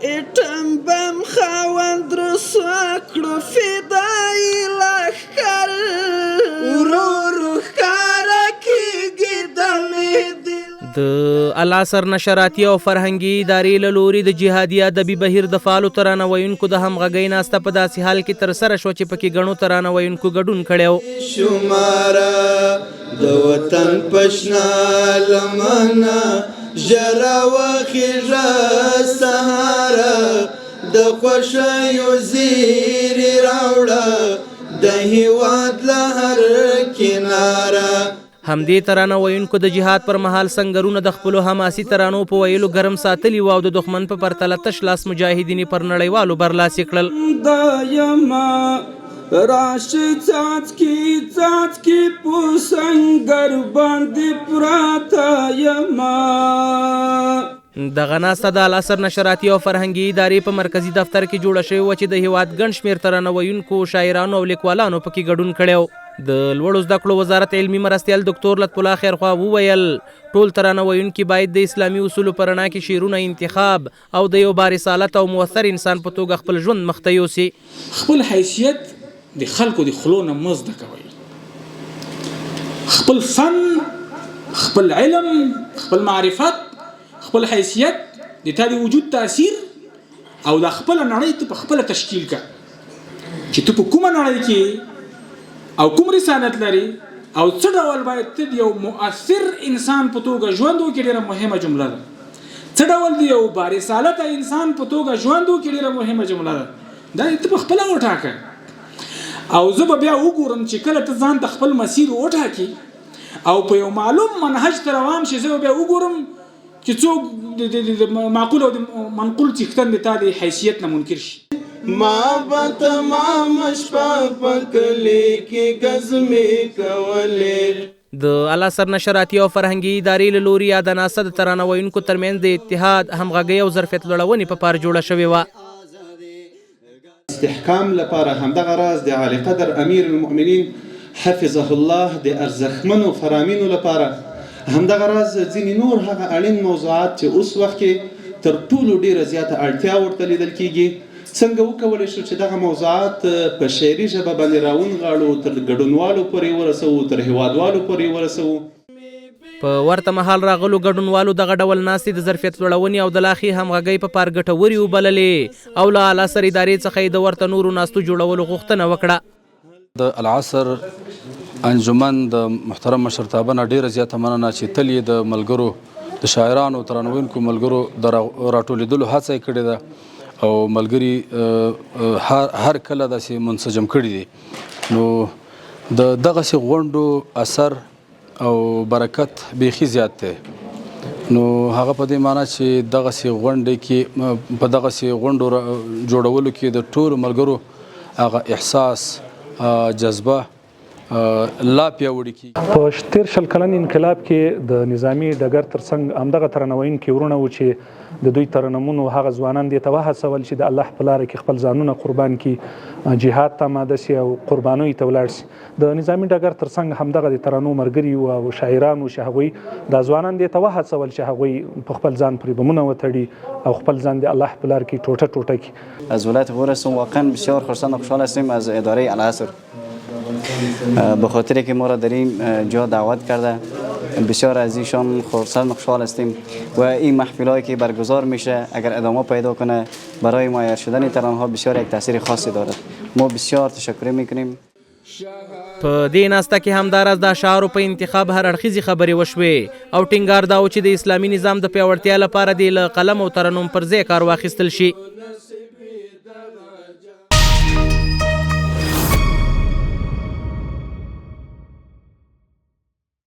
ایټم بم خاوند رسوا کړو فدایي لښکر ورو ښکاره کېږي دمې دل. د العصر نشراتي او فرهنګي ادارې له لوري د جهادي ادبي بهیر د فعالو ترانه ویونکو د همغږۍ ناسته په داسې حال کې ترسره شوه چې پکې ګڼو ترانه ویونکو ګډون کړی و. شماره د وطن پشنا لمنه ژره وخیژه سهاره د خوښیو زیري راوړه د هېواد له هر کناره. همدې ترانه ویونکو د جهاد پر مهال سنگرونه د خپلو حماسي ترانو په ویلو ګرم ساتلي وو او د دښمن په پرتله تش لاس مجاهدین پر نړیوالو برلاسي کړل. راشي څاڅکي څاڅکي په سنگر باندې پراته یما. دغه ناسته د العصر نشراتي او فرهنګي ادارې په مرکزي دفتر کې جوړه شوې وه چې د هیواد ګڼ شمېر ترانه ویونکو شاعرانو او لیکوالانو پکې ګډون کړی و. د لوړو زده کړو وزارت علمي مرستیال ډاکټر لطف الله خیرخوا وویل ټول ترانه ویونکي باید د اسلامي اصولو په رڼا کې شعرونه انتخاب او د یو بارسالت او مؤثر انسان په توګه خپل ژوند مخته یوسي. خپل حیثیت د خلکو د خلو نه مه زده کوئ، خپل فن، خپل علم، خپل معرفت، خپل حیثیت د تا د وجود تاثیر او د خپل نړۍ ته په خپل تشکیل کا چې ته په کومه نړۍ کې او کوم رسالت لري او څه ډول باید ته یو مؤثر انسان په توګه ژوند وکړې. ډېره مهمه جمله ده. څه ډول د یو بارسالته انسان په توګه ژوند وکړې ډېره مهمه جمله ده. دا ته په خپله وټاکه او زه به بیا وګورم چې کله ته ځان ته خپل مسیر وټاکي او په یو معلوم منهج ته روان شي، زه به بیا وګورم چې څوک د معقول او د منقول څښتن د تا د حیثیت نه منکر شي. ما به تمام شپه په کلي کې ګزمې کولې. د العصر نشراتي او فرهنګي ادارې له لوري یاده ناسته د ترانه ویونکو ترمنځ د اتحاد، همغږۍ او ظرفیت لوړونې په پار جوړه شوې وه. استحکام لپاره همدغه راز د عالی قدر امیر المؤمنین حفظه الله د ارزښتمنو فرامینو لپاره همدغه راز ځینې نور هغه اړین موضوعات چې اوس وخت کې تر ټولو ډیره زیاته اړتیا ورته لیدل کیږي، څنګه وکولی شو چې دغه موضوعات په شعري ژبه باندې راونغاړو، تر ګډونوالو پورې ورسوو، تر هیوادوالو پورې ورسوو. په ورته مهال راغلو ګډونوالو دغه ډول ناستې د ظرفیت لوړونې او د لاښې همغږۍ په پار ګټورې وبللې او له العصر ادارې څخه یې د ورته نورو ناستو جوړولو غوښتنه وکړه. د العصر انجمن د محترم مشرتابه نه ډېره زیاته مننه چې تل یې د ملګرو د شاعرانو ترانه ویونکو ملګرو د راټولېدلو هڅه یې کړې ده او ملګري هر کله داسې منسجم کړي دي. نو د دغسې غونډو اثر او برکت بیخي زیات دی. نو هغه په دې معنی چې دغسې غونډې کې په دغسې غونډو جوړولو کې د ټولو ملګرو هغه احساس جذبه لا پیاوړي کیږي. په تیر شل کلن انقلاب کې د نظامی ډګر ترڅنګ همدغه ترانه ویونکي ورونه و چې د دوی ترنمونو هغه ځوانان دې ته وهڅول چې د الله په لاره کې خپل ځانونه قربان کړي، جهاد ته آماده سي او قربانیو ته ولاړ سي. د نظامی ډګر ترڅنګ همدغه د ترانو ملګري او شاعران و چې هغوی دا ځوانان دې ته وهڅول چې هغوی په خپل ځان پرې بمونه وتړي او خپل ځان د الله په لاره کې ټوټه ټوټه کړي. از ولایت غور هستم، واقعا بسیار خرسند و خوشحال هستیم از اداره العصر به خاطر که ما را در این جا دعوت کرده. بسیار از ایشان خرسند و خوشحال هستیم و این محفلایی که برگزار میشه اگر ادامه پیدا کنه برای مؤثر شدن ترانه ها بسیار یک تاثیر خاصی دارد. ما بسیار تشکر میکنیم. په دې ناسته کې همداراز د اشعارو په انتخاب هر اړخیزې خبرې وشوې او ټینګار دا و چې د اسلامي نظام د پیاوړتیا لپاره د له قلم او ترنم پر ځای کار واخیستل شي.